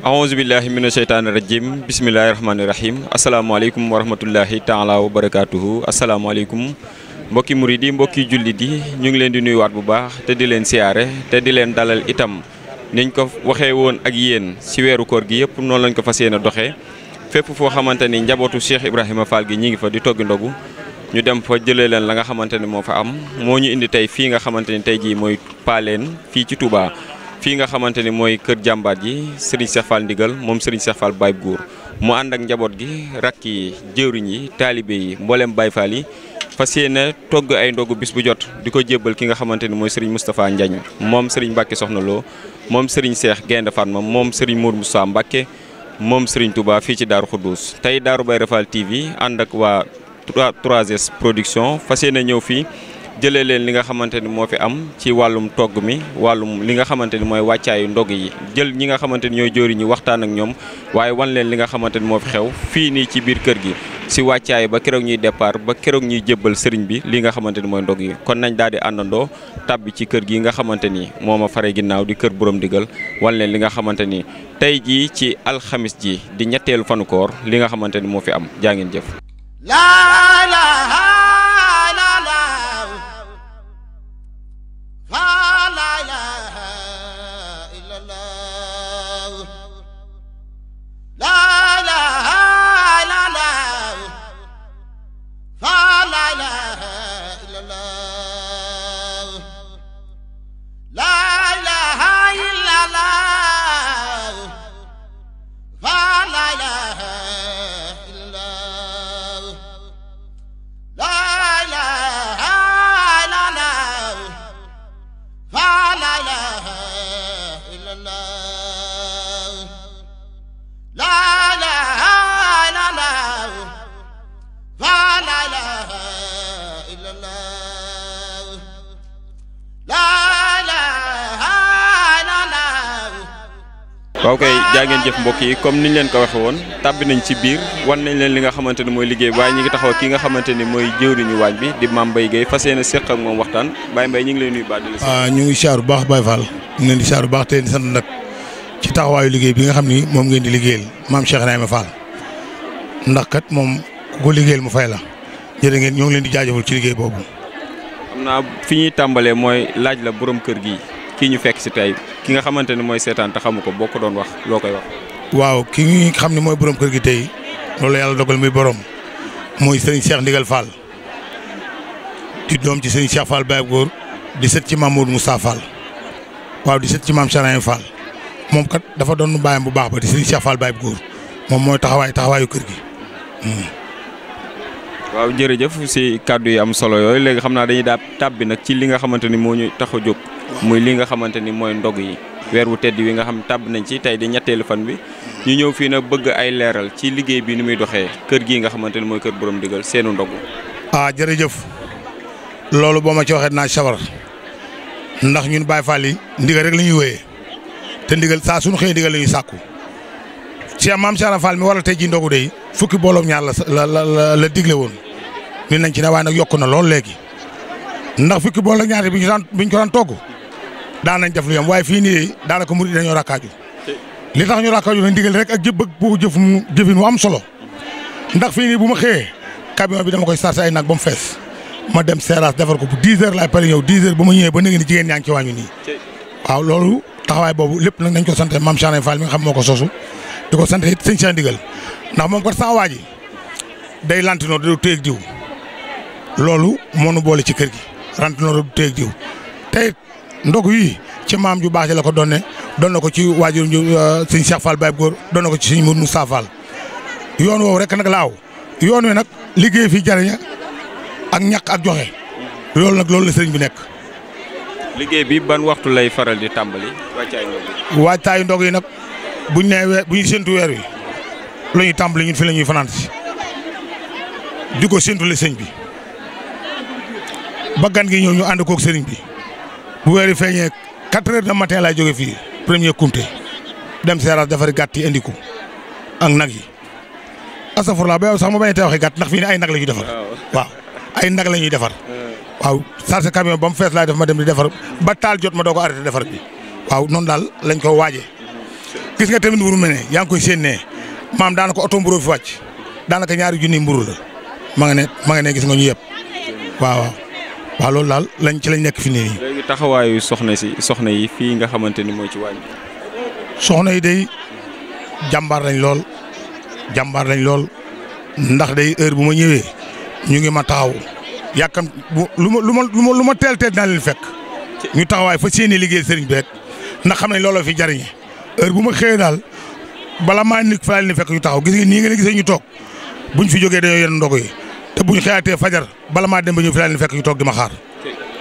aousubillahi mina sheytaani rajim bisimillahi rahmaani rahim asalaamaaleykum wa rahmatullahi taala wa barakatuhu asalaamaaleykum mbokki murid yi mbokki jullit yi ñu ngi leen di nuyuwaat bu baax te di leen siyaare te di leen dalal itam niñ ko waxee woon ak yéen ci weeru koor gi yëpp noonu lañ ko fas yéene doxee fépp foo xamante ni njabootu Cheikh Ibrahima Fall gi ñi ngi fa di toggi ndogu ñu dem fa jëlee leen la nga xamante ni moo fa am moo ñu indi tey fii nga xamante ni tey jii mooy Paaleen fii ci Touba fii nga xamante ni mooy kër jàmbaat ji Serigne Cheikh Fall ndigal moom Serigne Cheikh Fall Baye Góor mu ànd ak njaboot gi rakk yi jëwriñ yi taalibe yi mboolem Baye Fall yi fas yéene togg ay ndogu bis bu jot di ko jébbal ki nga xamante ni mooy Serigne Moustapha Ndiagne moom Serigne Mbacke Soxna Lo moom Serigne Cheikh Gaynde Fatma moom Serigne Mour Moussa Mbacke moom Serigne Touba fii ci Daaru Xuddus tey Darou Bairé Fall TV ànd ak waa 3S production fas yéene ñëw fii jëlee leen li nga xamante ni moo fi am ci wàllum togg mi wàllum li nga xamante ni mooy wàccaayu ndog yi jël ñi nga xamante ni ñooy jóori ñi waxtaan ak ñoom waaye wan leen li nga xamante ni moo fi xew fii nii ci biir kër gi si wàccaay ba keroog ñuy départ ba keroog ñuy jébbal sëriñ bi li nga xamante ni mooy ndog yi kon nañ daal di àndandoo tàbbi ci kër gi nga xamante ni moo ma fare ginnaaw di kër borom digal wan leen li nga xamante ni tey jii ci alxamis ji di ñetteelu fanu koor li nga xamante ni moo fi am jaa ngeen jëf. waaw kay jaa ngeen jëf mbokk yi comme niñ leen ko waxe woon tàbbi nañ ci biir wan nañ leen li nga xamante ni mooy liggéey bi waaye ñi ngi taxaw ki nga xamante ni mooy jëwriñu waañ bi di Mame Mbaye Guèye fas yéene séq ak moom waxtaan Baye Mbaye ñu ngi lay nuyu baax di la ñu ngi siyaar bu baax Baye Fall ñu ngi leen di siyaar bu baax te di sant nag ci taxawaayu liggéey bi nga xam ni moom ngeen di liggéeyal maam Cheikh Ibrahima Fall ndax kat moom ku ko liggéeyal mu fay la jërë ngeen ñoo ngi leen di jaajëfal ci liggéey boobu. xam naa fi ñuy tàmbalee mooy laaj la borom kër gi kii ñu fekk si tey ki nga xamante ni mooy seetaan te xamu ko boo ko doon wax loo koy wax. waaw ki nga xam ne mooy borom kër gi tey loolu yàlla dogal muy borom mooy Serigne Cheikh Ndigal Fall di doom ci Serigne Cheikh Fall Baye Góor di sët ci Mamour Moussa Fall waaw di sët ci maam Charain Fall moom kat dafa doon bàyyam bu baax ba di Serigne Cheikh Fall Baye Góor moom mooy taxawaayu kër gi. waaw jërëjëf si kàddu yi am solo yooyu léegi xam naa dañuy daal tàbbi nag ci li nga xamante ni moo ñu tax a jóg muy li nga xamante ni mooy ndog yi weer wu tedd wi nga xam tàbb nañ ci tey di ñetteelu fan bi ñu ñëw fii nag bëgg ay leeral ci liggéey bi ni muy doxee kër gii nga xamante ni mooy kër borom digal seenu ndog. jërëjëf loolu boo ma ci waxee naa sawar ndax ñun Baye Fall yi ndigal rek la ñuy wéyee te ndigal saa suñu xëyee ndigal la ñuy sàkku ci maam Cheikh Fall mi waral tey ji ndogu de fukki booloom ñaar la digle woon ni nañ ci ne waaye nag yokku na lool léegi ndax fukki booloom ñaar bi ñu ko daan togg daan nañ def lu yam waaye fii nii daanaka murid dañoo rakkaaju li tax ñu rakkaaju na ndigal rek ak jëfin mu am solo ndax fii nii bu ma xëyee camion bi dama koy sarse ay nag ba mu fees ma dem seeraas defar ko bu 10 heures laay pare ñëw 10 heures bu ma ñëwee ba léegi ni jigéen ñaa ngi ci wàññi nii waaw loolu taxawaay boobu lépp nag nañ ko sante maam Charain Fall mi nga xam moo ko sosu di ko sant it sëñ Cheikh Ndigal ndax moom kat sama waa ji day lantinoo du téeg diw loolu moo nu boole ci kër gi lantinoo du téeg diw tey ndog yi ci maam ju baax ji la ko doon na ko ci waajur sëñ Cheikh Fall Baye Góor doon na ko ci sëñ Mourou Moussa Fall yoon woowu rek nag laaw yoon wi nag liggéey fi jariña ak ñàkk ak joxe loolu nag loolu la sëriñ bi nekk. liggéey bi ban waxtu lay faral di tàmbali waajtaayu ndog yi nag buñ nee bu ñu séntu weer wi la ñuy tàmbali ñun fi la ñuy fanaan si di ko séntu le sëñ bi ba gan gi ñëw ñu ànd koog sëriñ bi bu weer yi feeñee 4 heures de matin laay jóge fii premier kumte dem seeraas defari gàtt yi indi ko ak nag yi asafurlaa ba yow sax ma bañ a tee waxee gàtt ndax fii ne ay nag la ñuy defar waaw ay nag la ñuy defar waaw chargé camion ba mu fees laay def ma dem di defar ba taal jot ma doo ko arrêté defar bi waaw noonu daal lañ ko waajee gis nga tamit mburu mene yaa ngi koy séenee maam daanaka oto mburu fi wàcc daanaka ñaari junni mburu la ma nga ne gis nga ñu yëpp waaw loolu daal lañ nekk fi nii. léegi taxawaayu soxna yi fii nga xamante ni mooy ci waañ bi. soxna yi day jàmbaar lañ lool ndax day heure bu ma ñëwee ñu ngi ma taxaw yàkkam lu ma teel naa leen fekk ñu taxawaay fa seeni liggéey sëriñ bi rek ndax xam ne looloo fi jariñe heure bu ma xëyee daal bala maa nit fa leen fekk ñu taxaw gis nga nii nga gisee ñu toog buñ fi jógee dañoo yenn ndogu yi te buñ xëyaatee fajar bala maa dem ba ñëw fi leen fekk ñu toog di ma xaar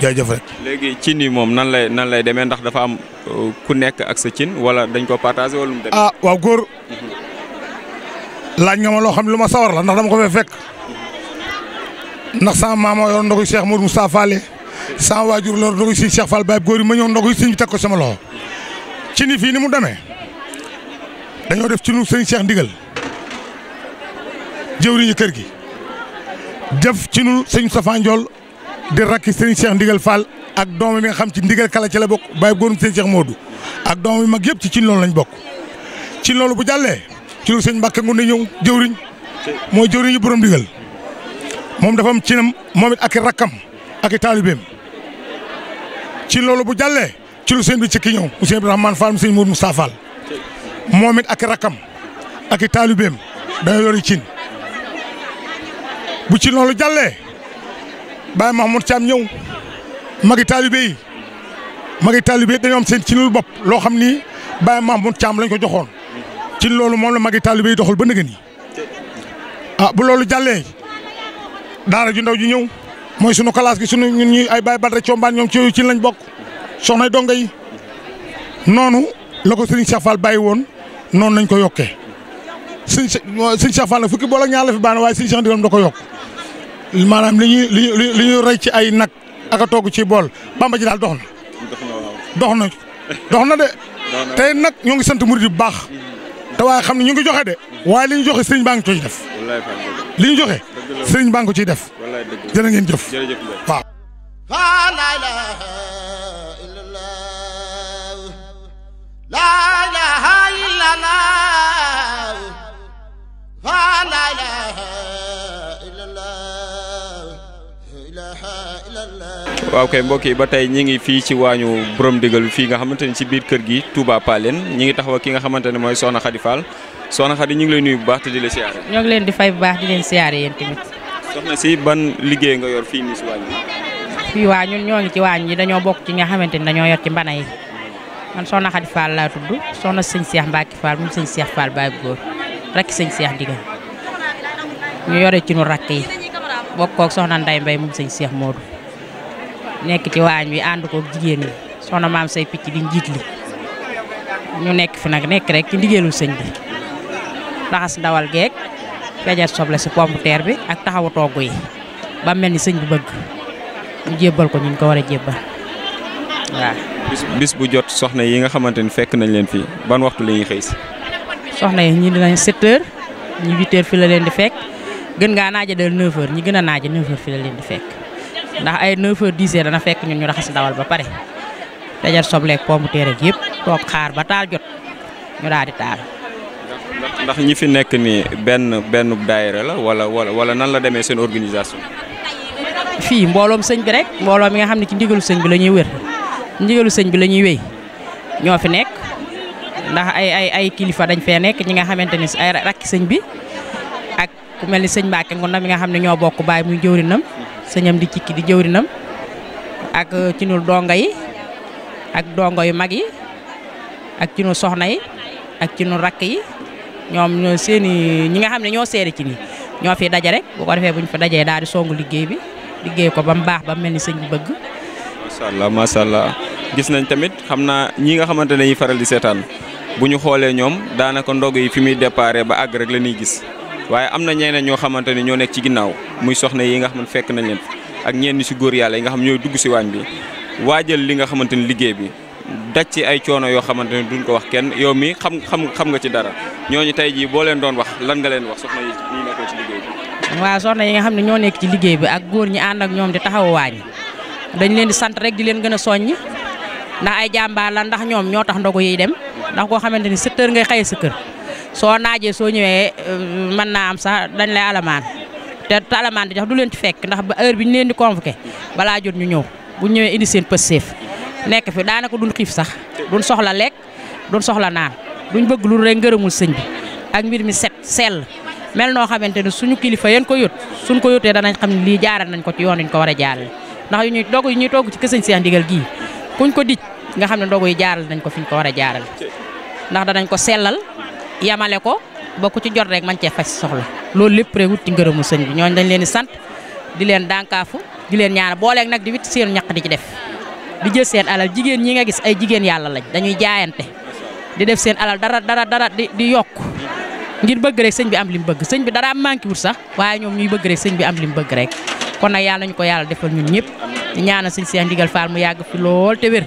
jaajëf rek. léegi cin yi moom nan lay demee ndax dafa am ku nekk ak sa cin wala dañ ko partagé wala mu demee. ah waaw góor laaj nga ma loo xam ne lu ma sawar la ndax dama ko fee fekk ndax sama maama yor ndogu Cheikh Modou Moustapha Fall sama waajur la ndogu si Cheikh Fall Baye góor yi ma ñëw ndogu sëñ bi teg ko sama loxo ci ni fii ni mu demee dañoo def ci nu sëñ Cheikh Ndigal jëwriñu kër gi def ci nu sëñ Safa Ndiol di rakki sëñ Cheikh Ndigal Fall ak doom bi nga xam ci ndigal kala ci la bokk Baye góor sëñ Cheikh Modou ak doom bi mag yëpp ci loolu lañ bokk ci loolu bu jàllee ci lu sëñ Mbacke Ngounde ñëw jëwriñ mooy jëwriñu borom ndigal moom dafa am cinam moom it ak i rakkam ak i taalibeem ci loolu bu jàllee ci lu sëñ bi ci ki ñëw mu sëñ Ibrahima Fall mu sëñ Modou Moustapha Fall moom it ak i rakkam ak i taalibeem dañoo yori cin bu ci loolu jàllee Baye Mahmoud Thiam ñëw magi taalibe yi dañoo am seen cinul bopp loo xam ni Baye Mahmoud Thiam lañ ko joxoon ci loolu moom la magi taalibe yi doxal ba nëgën yi bu loolu jàllee daara ju ndaw ju ñëw mooy sunu classe gi sunu ñun ñuy ay Baye Badara Combaan ñoom ci yooyu ci lañ bokk soxna donga yi noonu la ko Serigne Cheikh Fall bàyyi woon noonu lañ ko yokkee Serigne Cheikh Fall nag fukki bool ak ñaar la fi baax na waaye Serigne Cheikh Ndigal da ko yokk maanaam li ñuy rey ci ay nag ak a togg ci bool bamba ji daal dox na de tey nag ñoo ngi sant murid bu baax te waaye xam ne ñu ngi joxe de waaye li ñu joxe sëriñ baa ngi ko ciy def li ñu joxe sëriñ baa ngi ko ciy def jërë ngeen jëf waaw. waaw kay mbokk yi ba tey ñi ngi fii ci waañu borom ndigal fii nga xamante ni ci biir kër gi Touba Palen ñi ngi taxaw ki nga xamante ne mooy Soxna Khady Fall Soxna Khady ñu ngi lay nuyu bu baax te di la siyaare. ñoo ngi leen di fay bu baax di leen siyaare yéen tamit. soxna si ban liggéey nga yor fii nii si waañ bi. fii waa ñun ñoo ngi ci waañ yi dañoo bokk ci nga xamante ni dañoo yor ci mbana yi man Soxna Khady Fall laa tudd soxna sëñ Cheikh Mbacke Fall moom sëñ Cheikh Fall Baye góor rek sëñ Cheikh Ndigal ñu yore ci nu rakk yi bokkoog soxna Nday Mbay moom sëñ Cheikh Modou nekk ci waañ wi ànd koog jigéen ñi soxna maam say picc di njiit li ñu nekk fi nag nekk rek ci ndigeelul sëñ bi raxas ndawal geeg fejar soble si pomme de terre bi ak taxawu togg yi ba mel ni sëñ bi bëgg ñu jébbal ko ñu ko war a jébbal waaw. bis bu jot soxna yi nga xamante ni fekk nañ leen fii ban waxtu la ñuy xëy si. soxna yi ñi dinañ 7h ñi 8h fi la leen di fekk gën ngaa naaja del 9h ñi gën a naaja 9h fi la leen di fekk ndax ay 9h 10h dana fekk ñun ñu raxas ndawal ba pare fejar soble ak pomme de terre yëpp toog xaar ba taal jot ñu daal di taal. ndax ñi fi nekk nii benn daayira la wala nan la demee seen organisation. fii mbooloom sëñ bi rek mbooloo mi nga xam ne ci ndigalu sëñ bi la ñuy wër ndigalu sëñ bi la ñuy wéy ñoo fi nekk ndax ay kilifa dañ fee nekk ñi nga xamante ni ay rakki sëñ bi ak ku mel ni sëñ Mbacke Ngounda mi nga xam ne ñoo bokk baay muy jëwrinam sëñam di cikki di jëwrinam ak ci nu donga yi ak dongo yu mag yi ak ci nu soxna yi ak ci nu rakk yi ñoom seeni ñi nga xam ne ñoo seede ci nii ñoo fi daje rek bu ko defee bu ñu fa dajee daal di songu liggéey bi liggéey ko ba mu baax ba mu mel ni sëñ bi bëgg. macha allah gis nañ tamit xam naa ñi nga xamante ne ñuy faral di seetaan bu ñu xoolee ñoom daanaka ndog yi fi muy déparé ba àgg rek la ñuy gis waaye am na ñeneen ñoo xamante ne ñoo nekk ci ginnaaw muy soxna yi nga xam ne fekk nañ leen ak ñenn si góor yàlla yi nga xam ñooy dugg si waañ bi waajal li nga xamante ni liggéey bi daj ci ay coono yoo xamante ne duñ ko wax kenn yow mi xam nga ci dara ñooñu tey jii boo leen doon wax lan nga leen wax soxna yi ñi nekkoon ci liggéey bi. waaw soxna yi nga xam ne ñoo nekk ci liggéey bi ak góor ñi ànd ak ñoom di taxawu waañ dañ leen di sant rek di leen gën a soññ ndax ay jàmbaar la ndax ñoom ñoo tax ndogu yiy dem ndax koo xamante ni 7 heures ngay xëye sa kër soo naajee soo ñëwee mën naa am sax dañ lay alamaan te alamaan di jox du leen ci fekk ndax ba heure bi ñu leen di convoqué balaa jot ñu ñëw bu ñëwee indi seen pësteef nekk fi daanaka duñ xiif sax duñ soxla lekk duñ soxla naan duñ bëgg lu rek ngërëmul sëñ bi ak mbir mi set sell mel noo xamante ne suñu kilifa yéen ko yót suñ ko yótee danañ xam ne lii jaaral nañ ko ci yoon ñu ko war a jaarale ndax yu ñuy togg ci kër sëñ Cheikh Ndigal gii kuñ ko dij nga xam ne ndogu yi jaaral nañ ko fi ñu ko war a jaarale ndax danañ ko sellal yamale ko ba ku ci jot rek man cee faj soxla loolu lépp rek wut ci ngërëmu sëñ bi ñooñu dañ leen di sant di leen dànkaafu di leen ñaanal booleeg nag di witt seen ñaq di ci def di jël seen alal jigéen ñi nga gis ay jigéen yàlla lañ dañuy jaayante di def seen alal dara di yokk ngir bëgg rek sëñ bi am li mu bëgg sëñ bi dara am manqué wut sax waaye ñoom ñuy bëgg rek sëñ bi am li mu bëgg rek kon nag yàlla nañu ko yàlla defal ñun ñëpp di ñaanal sëñ Cheikh Ndigal Fall mu yàgg fi lool te wér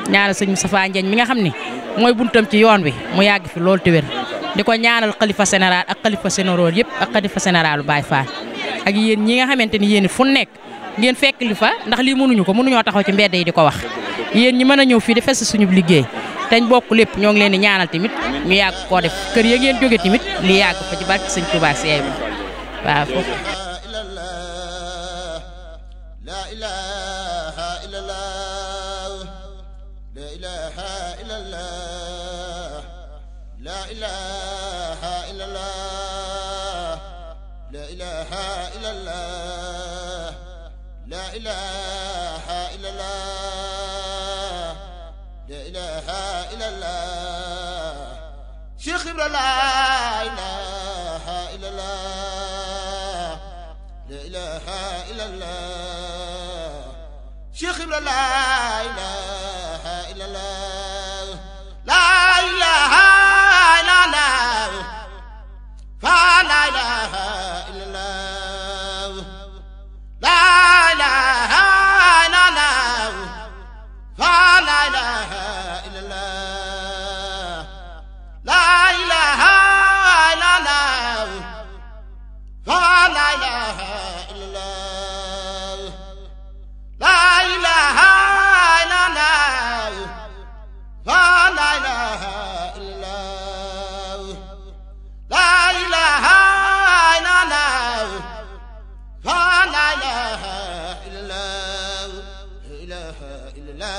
ñaanal sëñ Moustapha Ndiagne mi nga xam ni mooy buntam ci yoon wi mu yàgg fi lool te wér di ko ñaanal xalifa général ak xalifa général yëpp ak xalifa généralu Baye Fall ak yéen ñi nga xamante ni yéen fu nekk ngeen fekk li fa ndax lii mënuñoo taxaw ci mbedd yi di ko wax yéen ñi mën a ñëw fii di fes suñu liggéey teñ bokk lépp ñoo ngi leen di ñaanal tamit ñu yàgg koo def kër ya ngeen jóge tamit li yàgg fa ci barke sëñ Touba Seye bi waaw foofu la ilaha illallah la ilaha illallah la ilaha illallah la ilaha illallah la ilaha illallah la ilaha illallah Cheikh Ibra la ilaha illallah la ilaha illallah Cheikh Ibra la ilaha illallah la ilaha illallah fa la ilaha illallah la ilaha illallah fa la ilaha illallah la ilaha illallah fa la ilaha illallah la ilaha illallah fa la ilaha illallah la ilaha illallah fa la ilaha illallah la ilaha illallah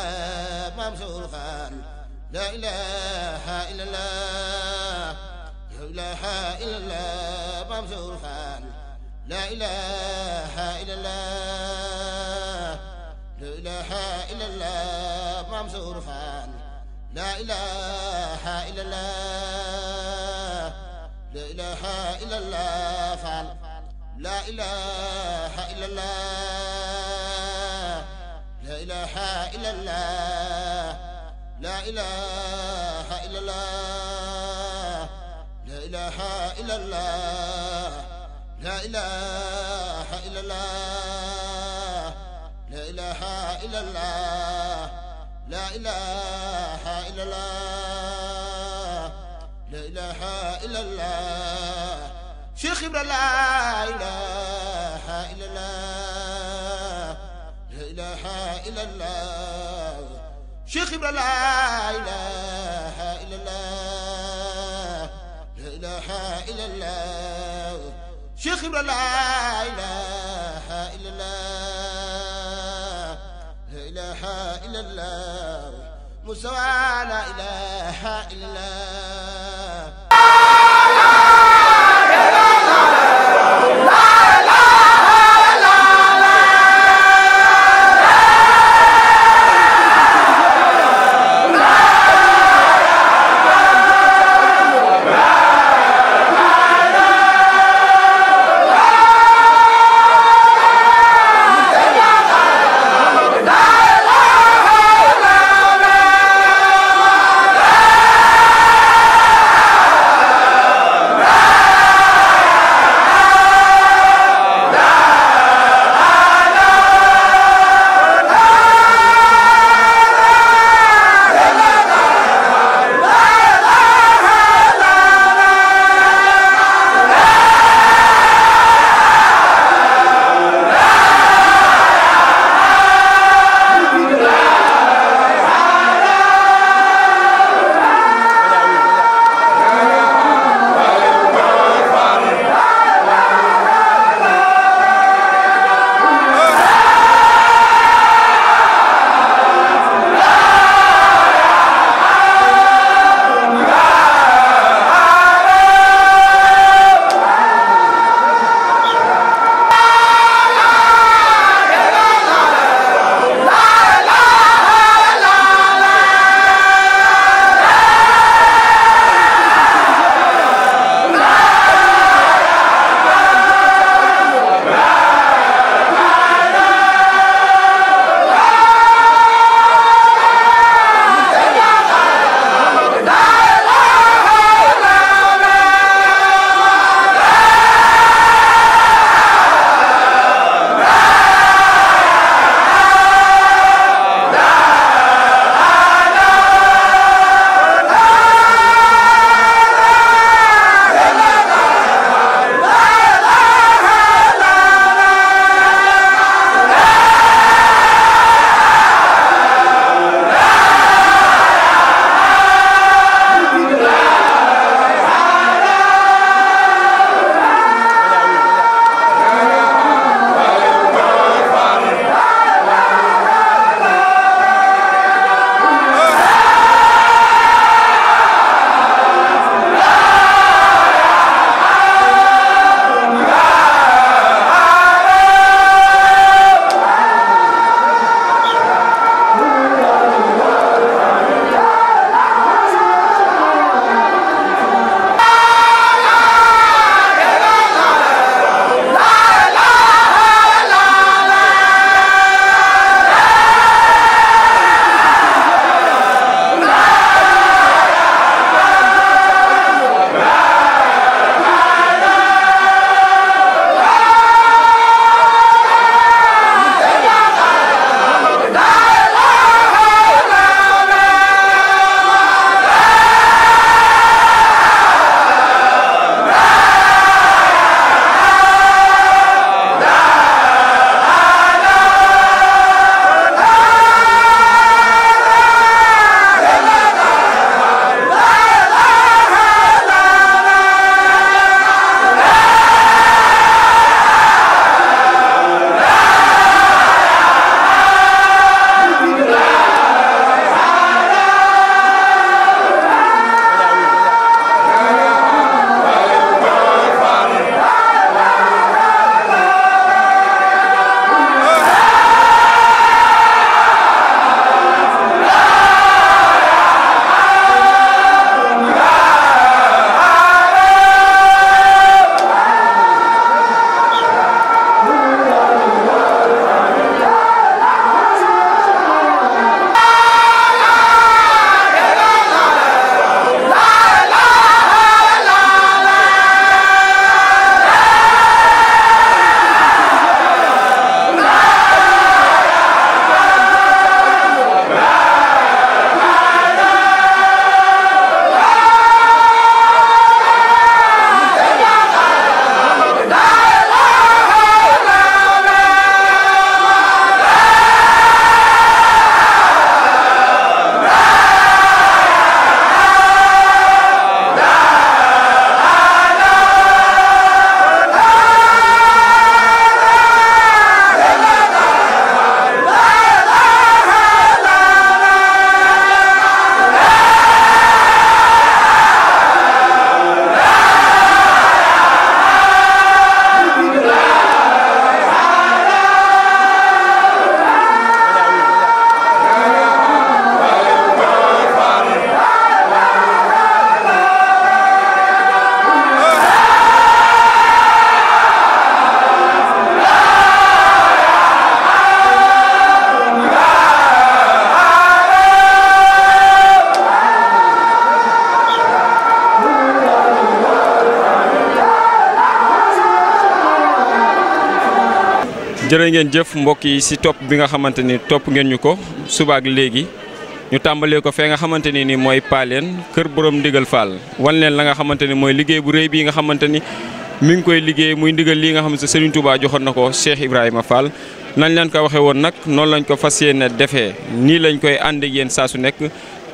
Mansour Khan la ilaha illallah la ilaha illallah Mansour Khan la ilaha illallah la ilaha illallah Mansour Khan la ilaha illallah la ilaha illallah Fall la ilaha illallah la ilaha illallah la ilaha illallah la ilaha illallah la ilaha illallah la ilaha illallah la ilaha illallah la ilaha illallah Cheikh Ibra la ilaha illallah la ilaha illallah Cheikh Ibra la ilaha illallah la ilaha illallah Cheikh Ibra la ilaha illallah la ilaha illallah Mustafa la ilaha illallah jërë ngeen jëf mbokk yi si topp bi nga xamante ni topp ngeen ñu ko subaak léegi ñu tàmbalee ko fee nga xamante ni mooy Paaleen kër borom ndigal Fall wan leen la nga xamante ni mooy liggéey bu rëy bii nga xamante ni mi ngi koy liggéey muy ndigal lii nga xam ne Serigne Touba joxoon na ko Cheikh Ibrahima Fall nañ leen ko waxee woon nag noonu lañ ko fas yéene defee nii lañ koy ànd ak yéen saa su nekk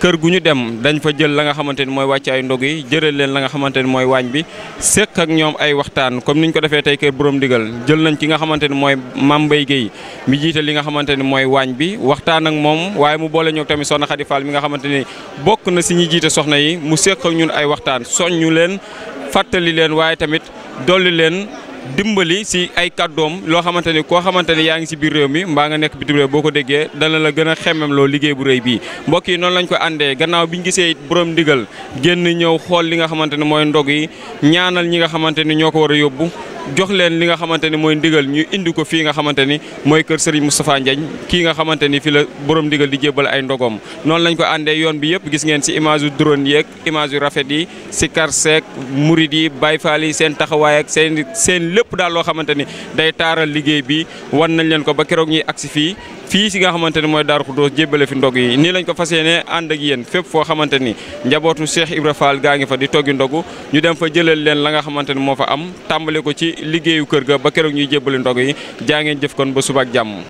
kër gu ñu dem dañ fa jël la nga xamante ni mooy wàcc ay ndog yi jëral leen la nga xamante ni mooy waañ bi sekk ak ñoom ay waxtaan comme niñ ko defee tey kër borom ndigal jël nañ ki nga xamante ni mooy Mame Mbaye Guèye mi jiite li nga xamante ni mooy waañ bi waxtaan ak moom waaye mu boole ñoo tamit soxna Khady Fall mi nga xamante ni bokk na si ñi jiite soxna yi mu sekk ak ñun ay waxtaan soññu leen fàttali leen waaye tamit dolli leen dimbali si ay kàddoom loo xamante ni koo xamante ni yaa ngi si biir réew mi mbaa nga nekk bitim réew boo ko déggee dana la gën a xemmem loo liggéey bu rëy bii mbokk yi noonu lañ ko àndee gannaaw bi ñu gisee borom ndigal génn ñëw xool li nga xamante ni mooy ndog yi ñaanal ñi nga xamante ni ñoo ko war a yóbbu jox leen li nga xamante ni mooy ndigal ñu indi ko fii nga xamante ni mooy kër Serigne Moustapha Ndiagne kii nga xamante ni fi la borom ndigal di jébbal ay ndogom noonu lañ ko àndee yoon bi yëpp gis ngeen si image yu drone yeeg image yu rafet yi si karseek murid yi Baye Fall yi seen taxawaay ak seen lépp daal loo xamante ni day taaral liggéey bi wan nañ leen ko ba keroog ñuy agsi fii si nga xamante ni mooy Darou Khoudoss jébbale fi ndog yi nii lañ ko fas yéene ànd ak yéen fépp foo xamante ni njabootu Cheikh Ibra Fall gaa ngi fa di toggi ndogu ñu dem fa jëlal leen la nga xamante ni moo fa am tàmbale ko ci liggéeyu kër ga ba keroog ñuy jébbale ndog yi jaa ngeen jëf kon ba suba ak jàmm